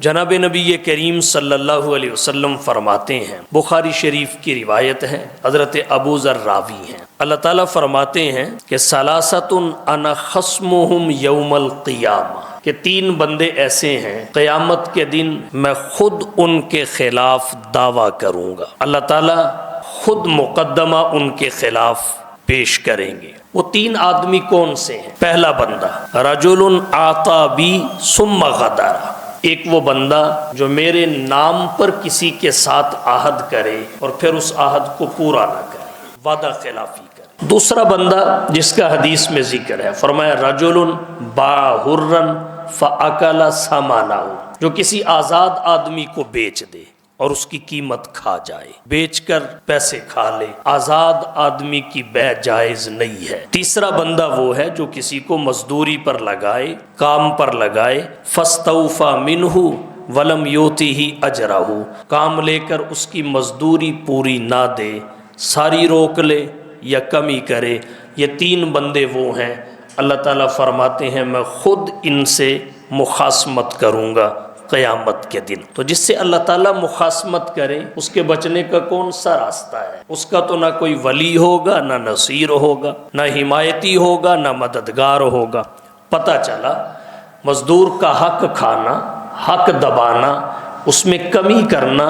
جناب نبی کریم صلی اللہ علیہ وسلم فرماتے ہیں، بخاری شریف کی روایت ہے، حضرت ابو ذر راوی ہیں، اللہ تعالیٰ فرماتے ہیں کہ ثلاثۃ انا خصمہم یوم القیامہ، کہ تین بندے ایسے ہیں قیامت کے دن میں خود ان کے خلاف دعویٰ کروں گا، اللہ تعالیٰ خود مقدمہ ان کے خلاف پیش کریں گے۔ وہ تین آدمی کون سے ہیں؟ پہلا بندہ رجل آتا بی ثم غدر، ایک وہ بندہ جو میرے نام پر کسی کے ساتھ عہد کرے اور پھر اس عہد کو پورا نہ کرے، وعدہ خلافی کرے۔ دوسرا بندہ جس کا حدیث میں ذکر ہے، فرمایا رجل باع حرا فاکل ثمنہ، جو کسی آزاد آدمی کو بیچ دے اور اس کی قیمت کھا جائے، بیچ کر پیسے کھا لے، آزاد آدمی کی بیع جائز نہیں ہے۔ تیسرا بندہ وہ ہے جو کسی کو مزدوری پر لگائے، کام پر لگائے، فاستوفی منہ ولم یؤتہ اجرہ، کام لے کر اس کی مزدوری پوری نہ دے، ساری روک لے یا کمی کرے۔ یہ تین بندے وہ ہیں، اللہ تعالیٰ فرماتے ہیں میں خود ان سے مخاصمت کروں گا قیامت کے دن۔ تو جس سے اللہ تعالیٰ مخاصمت کرے اس کے بچنے کا کون سا راستہ ہے؟ اس کا تو نہ کوئی ولی ہوگا، نہ نصیر ہوگا، نہ حمایتی ہوگا، نہ مددگار ہوگا۔ پتہ چلا مزدور کا حق کھانا، حق دبانا، اس میں کمی کرنا،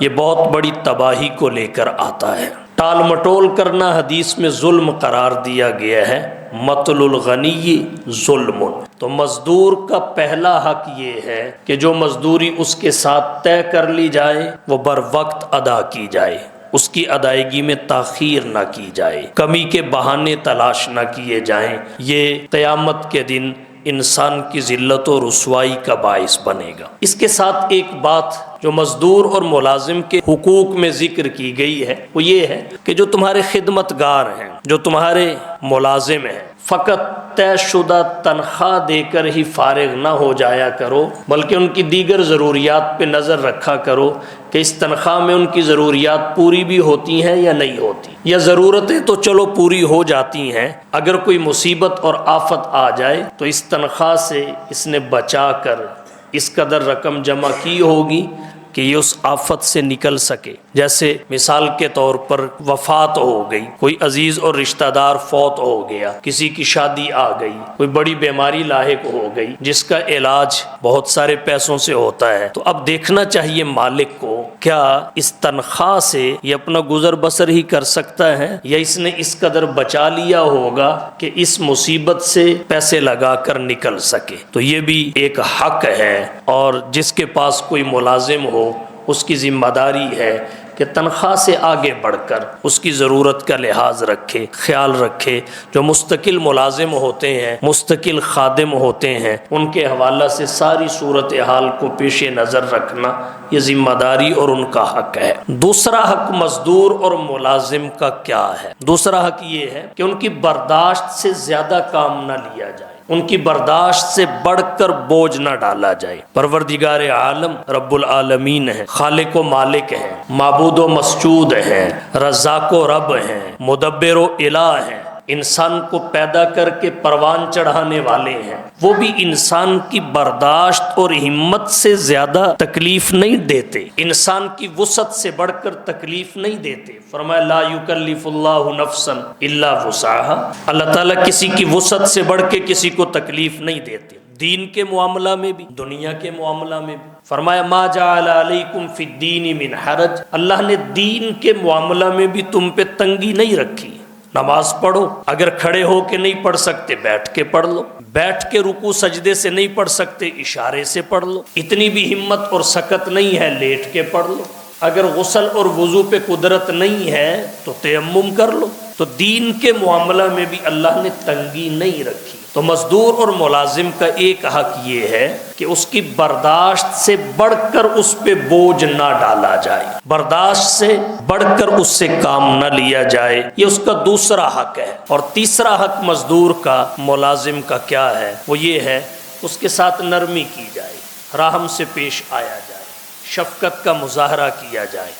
یہ بہت بڑی تباہی کو لے کر آتا ہے۔ ٹال مٹول کرنا حدیث میں ظلم قرار دیا گیا ہے، مطل الغنی ظلم۔ تو مزدور کا پہلا حق یہ ہے کہ جو مزدوری اس کے ساتھ طے کر لی جائے وہ بر وقت ادا کی جائے، اس کی ادائیگی میں تاخیر نہ کی جائے، کمی کے بہانے تلاش نہ کیے جائیں۔ یہ قیامت کے دن انسان کی ذلت و رسوائی کا باعث بنے گا۔ اس کے ساتھ ایک بات جو مزدور اور ملازم کے حقوق میں ذکر کی گئی ہے وہ یہ ہے کہ جو تمہارے خدمتگار ہیں، جو تمہارے ملازم ہیں، فقط طے شدہ تنخواہ دے کر ہی فارغ نہ ہو جایا کرو، بلکہ ان کی دیگر ضروریات پہ نظر رکھا کرو کہ اس تنخواہ میں ان کی ضروریات پوری بھی ہوتی ہیں یا نہیں ہوتی، یا ضرورتیں تو چلو پوری ہو جاتی ہیں، اگر کوئی مصیبت اور آفت آ جائے تو اس تنخواہ سے اس نے بچا کر اس قدر رقم جمع کی ہوگی کہ یہ اس آفت سے نکل سکے۔ جیسے مثال کے طور پر وفات ہو گئی، کوئی عزیز اور رشتہ دار فوت ہو گیا، کسی کی شادی آ گئی، کوئی بڑی بیماری لاحق ہو گئی جس کا علاج بہت سارے پیسوں سے ہوتا ہے، تو اب دیکھنا چاہیے مالک کو کیا اس تنخواہ سے یہ اپنا گزر بسر ہی کر سکتا ہے یا اس نے اس قدر بچا لیا ہوگا کہ اس مصیبت سے پیسے لگا کر نکل سکے۔ تو یہ بھی ایک حق ہے، اور جس کے پاس کوئی ملازم ہو اس کی ذمہ داری ہے کہ تنخواہ سے آگے بڑھ کر اس کی ضرورت کا لحاظ رکھے، خیال رکھے۔ جو مستقل ملازم ہوتے ہیں، مستقل خادم ہوتے ہیں، ان کے حوالہ سے ساری صورتحال کو پیش نظر رکھنا یہ ذمہ داری اور ان کا حق ہے۔ دوسرا حق مزدور اور ملازم کا کیا ہے؟ دوسرا حق یہ ہے کہ ان کی برداشت سے زیادہ کام نہ لیا جائے، ان کی برداشت سے بڑھ کر بوجھ نہ ڈالا جائے۔ پروردگار عالم رب العالمین ہے، خالق و مالک ہے، معبود و مسجود ہے، رزاق و رب ہیں، مدبر و الہ ہیں، انسان کو پیدا کر کے پروان چڑھانے والے ہیں۔ وہ بھی انسان کی برداشت اور ہمت سے زیادہ تکلیف نہیں دیتے، انسان کی وسعت سے بڑھ کر تکلیف نہیں دیتے۔ فرمایا لا یکلف اللہ نفسا الا وسعها، اللہ تعالیٰ کسی کی وسعت سے بڑھ کے کسی کو تکلیف نہیں دیتے، دین کے معاملہ میں بھی، دنیا کے معاملہ میں بھی۔ فرمایا ما جعل علیکم فی الدین من حرج، اللہ نے دین کے معاملہ میں بھی تم پہ تنگی نہیں رکھی۔ نماز پڑھو، اگر کھڑے ہو کے نہیں پڑھ سکتے بیٹھ کے پڑھ لو، بیٹھ کے رکوع سجدے سے نہیں پڑھ سکتے اشارے سے پڑھ لو، اتنی بھی ہمت اور سکت نہیں ہے لیٹ کے پڑھ لو، اگر غسل اور وضو پہ قدرت نہیں ہے تو تیمم کر لو۔ تو دین کے معاملہ میں بھی اللہ نے تنگی نہیں رکھی۔ تو مزدور اور ملازم کا ایک حق یہ ہے کہ اس کی برداشت سے بڑھ کر اس پہ بوجھ نہ ڈالا جائے، برداشت سے بڑھ کر اس سے کام نہ لیا جائے، یہ اس کا دوسرا حق ہے۔ اور تیسرا حق مزدور کا، ملازم کا کیا ہے؟ وہ یہ ہے اس کے ساتھ نرمی کی جائے، رحم سے پیش آیا جائے، شفقت کا مظاہرہ کیا جائے،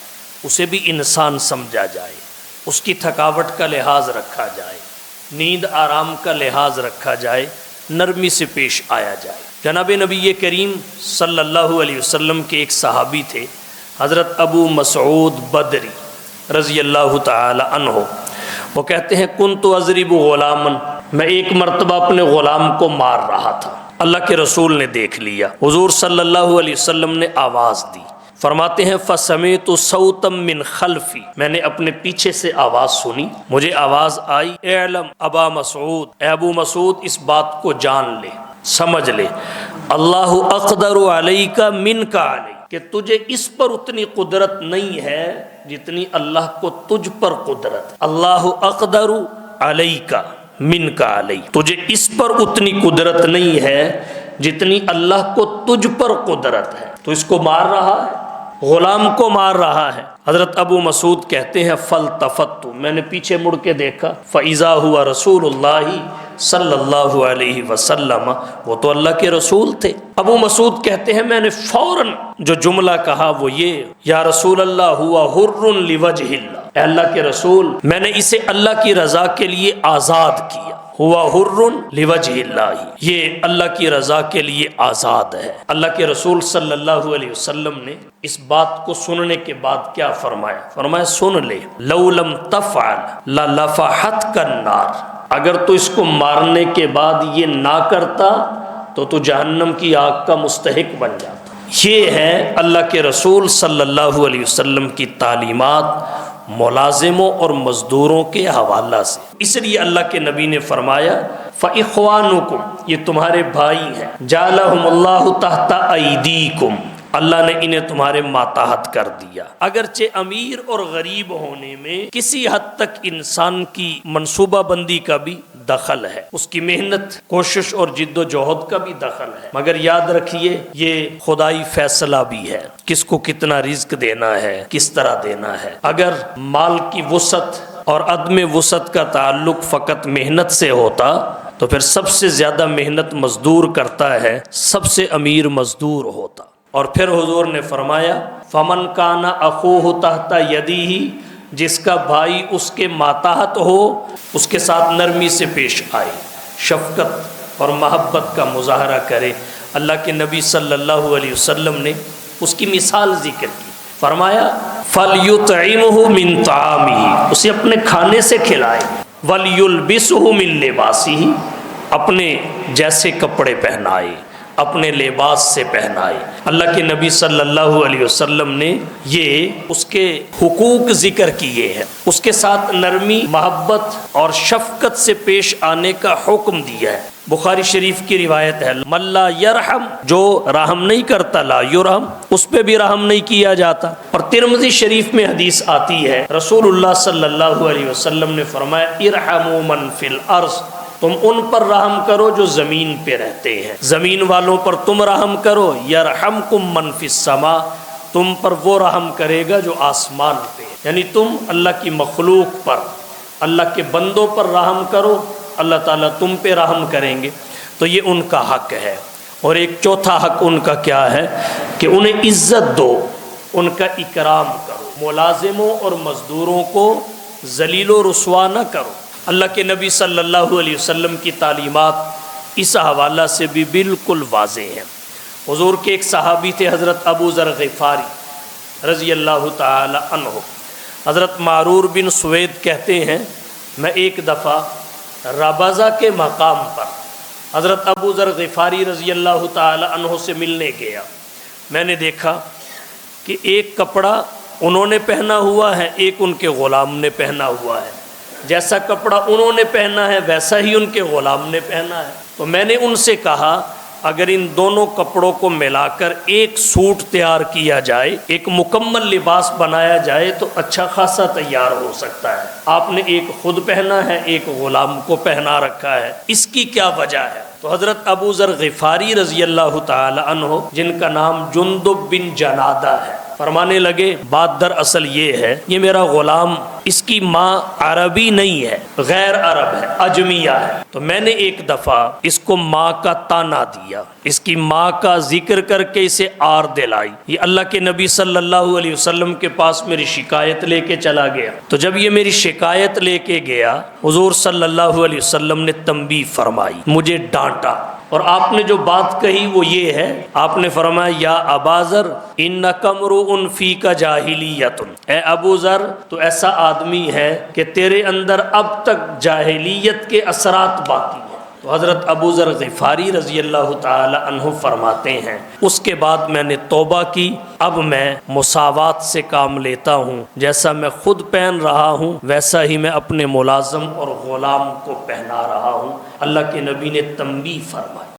اسے بھی انسان سمجھا جائے، اس کی تھکاوٹ کا لحاظ رکھا جائے، نیند آرام کا لحاظ رکھا جائے، نرمی سے پیش آیا جائے۔ جناب نبی کریم صلی اللہ علیہ وسلم کے ایک صحابی تھے، حضرت ابو مسعود بدری رضی اللہ تعالی عنہ۔ وہ کہتے ہیں کنت اضرب غلاما، میں ایک مرتبہ اپنے غلام کو مار رہا تھا، اللہ کے رسول نے دیکھ لیا، حضور صلی اللہ علیہ وسلم نے آواز دی، فرماتے ہیں فسمعت صوتا من خلفی، میں نے اپنے پیچھے سے آواز سنی، مجھے آواز آئی اعلم ابا مسعود، اے ابو مسعود اس بات کو جان لے، سمجھ لے، اللہ اقدر علیک منک علی، کہ تجھے اس پر اتنی قدرت نہیں ہے جتنی اللہ کو تجھ پر قدرت، اللہ اقدر علیک منک علی، تجھے اس پر اتنی قدرت نہیں ہے جتنی اللہ کو تجھ پر قدرت ہے، تو اس کو مار رہا ہے، غلام کو مار رہا ہے۔ حضرت ابو مسعود کہتے ہیں فالتفت، میں نے پیچھے مڑ کے دیکھا، فاذا ہوا رسول اللہ صلی اللہ علیہ وسلم، وہ تو اللہ کے رسول تھے۔ ابو مسعود کہتے ہیں میں نے فوراً جو جملہ کہا وہ یہ، یا رسول اللہ ہوا حر لوجہ اللہ، اے اللہ کے رسول میں نے اسے اللہ کی رضا کے لیے آزاد کیا، ہوا حر لوجہ اللہ، یہ اللہ کی رضا کے لیے آزاد ہے۔ اللہ کے رسول صلی اللہ علیہ وسلم نے اس بات کو سننے کے بعد کیا فرمایا؟ فرمایا سن لے، لو لم تفعل للفحتک النار، اگر تو اس کو مارنے کے بعد یہ نہ کرتا تو جہنم کی آگ کا مستحق بن جاتا۔ یہ ہے اللہ کے رسول صلی اللہ علیہ وسلم کی تعلیمات ملازموں اور مزدوروں کے حوالہ سے۔ اس لیے اللہ کے نبی نے فرمایا فَإِخْوَانُكُمْ، یہ تمہارے بھائی ہیں، جَعَلَهُمُ اللَّهُ تَحْتَ أَيْدِيكُمْ، اللہ نے انہیں تمہارے ماتحت کر دیا۔ اگرچہ امیر اور غریب ہونے میں کسی حد تک انسان کی منصوبہ بندی کا بھی دخل ہے، اس کی محنت کوشش اور جد و جہد کا بھی دخل ہے، مگر یاد رکھیے یہ خدائی فیصلہ بھی ہے، کس کو کتنا رزق دینا ہے، کس طرح دینا ہے۔ اگر مال کی وسعت اور عدم وسعت کا تعلق فقط محنت سے ہوتا تو پھر سب سے زیادہ محنت مزدور کرتا ہے، سب سے امیر مزدور ہوتا۔ اور پھر حضور نے فرمایا فمن کان اخوہ تحت یدیہ، جس کا بھائی اس کے ماتحت ہو اس کے ساتھ نرمی سے پیش آئے، شفقت اور محبت کا مظاہرہ کرے۔ اللہ کے نبی صلی اللہ علیہ وسلم نے اس کی مثال ذکر کی، فرمایا فَلْيُطْعِمْهُ مِنْ طَعَامِهِ، اسے اپنے کھانے سے کھلائے، وَلْيُلْبِسْهُ مِنْ لِبَاسِهِ، اپنے جیسے کپڑے پہنائے، اپنے لباس سے پہنائے۔ اللہ کے نبی صلی اللہ علیہ وسلم نے یہ اس کے حقوق ذکر کیے ہیں، اس کے ساتھ نرمی، محبت اور شفقت سے پیش آنے کا حکم دیا ہے۔ بخاری شریف کی روایت ہے من لا یرحم، جو رحم نہیں کرتا لا یرحم، اس پہ بھی رحم نہیں کیا جاتا۔ اور ترمذی شریف میں حدیث آتی ہے رسول اللہ صلی اللہ علیہ وسلم نے فرمایا ارحموا من فی الارض، تم ان پر رحم کرو جو زمین پہ رہتے ہیں، زمین والوں پر تم رحم کرو، یرحمکم من فی السماء، تم پر وہ رحم کرے گا جو آسمان پہ، یعنی تم اللہ کی مخلوق پر، اللہ کے بندوں پر رحم کرو، اللہ تعالیٰ تم پہ رحم کریں گے۔ تو یہ ان کا حق ہے۔ اور ایک چوتھا حق ان کا کیا ہے کہ انہیں عزت دو، ان کا اکرام کرو، ملازموں اور مزدوروں کو ذلیل و رسوا نہ کرو۔ اللہ کے نبی صلی اللہ علیہ وسلم کی تعلیمات اس حوالہ سے بھی بالکل واضح ہیں۔ حضور کے ایک صحابی تھے حضرت ابو ذر غفاری رضی اللہ تعالی عنہ۔ حضرت معرور بن سوید کہتے ہیں میں ایک دفعہ ربضہ کے مقام پر حضرت ابو ذر غفاری رضی اللہ تعالی عنہ سے ملنے گیا، میں نے دیکھا کہ ایک کپڑا انہوں نے پہنا ہوا ہے، ایک ان کے غلام نے پہنا ہوا ہے، جیسا کپڑا انہوں نے پہنا ہے ویسا ہی ان کے غلام نے پہنا ہے۔ تو میں نے ان سے کہا اگر ان دونوں کپڑوں کو ملا کر ایک سوٹ تیار کیا جائے، ایک مکمل لباس بنایا جائے تو اچھا خاصا تیار ہو سکتا ہے، آپ نے ایک خود پہنا ہے ایک غلام کو پہنا رکھا ہے، اس کی کیا وجہ ہے؟ تو حضرت ابو ذر غفاری رضی اللہ تعالی عنہ جن کا نام جندب بن جنادہ ہے، فرمانے لگے بات دراصل یہ ہے، یہ میرا غلام اس کی ماں عربی نہیں ہے، غیر عرب ہے، اجمیہ ہے۔ تو میں نے ایک دفعہ اس کو ماں کا تانا دیا، اس کی ماں کا ذکر کر کے اسے آر دلائی۔ یہ اللہ کے نبی صلی اللہ علیہ وسلم کے پاس میری شکایت لے کے چلا گیا۔ تو جب یہ میری شکایت لے کے گیا، حضور صلی اللہ علیہ وسلم نے تنبیہ فرمائی، مجھے ڈانٹا، اور آپ نے جو بات کہی وہ یہ ہے، آپ نے فرمایا یا ابا ذر انک امرؤ فیک جاہلیۃ، اے ابو ذر تو ایسا آدمی ہے کہ تیرے اندر اب تک جاہلیت کے اثرات باقی ہیں۔ تو حضرت ابو ذر غفاری رضی اللہ تعالی عنہ فرماتے ہیں اس کے بعد میں نے توبہ کی، اب میں مساوات سے کام لیتا ہوں، جیسا میں خود پہن رہا ہوں ویسا ہی میں اپنے ملازم اور غلام کو پہنا رہا ہوں۔ اللہ کے نبی نے تنبیہ فرمائی۔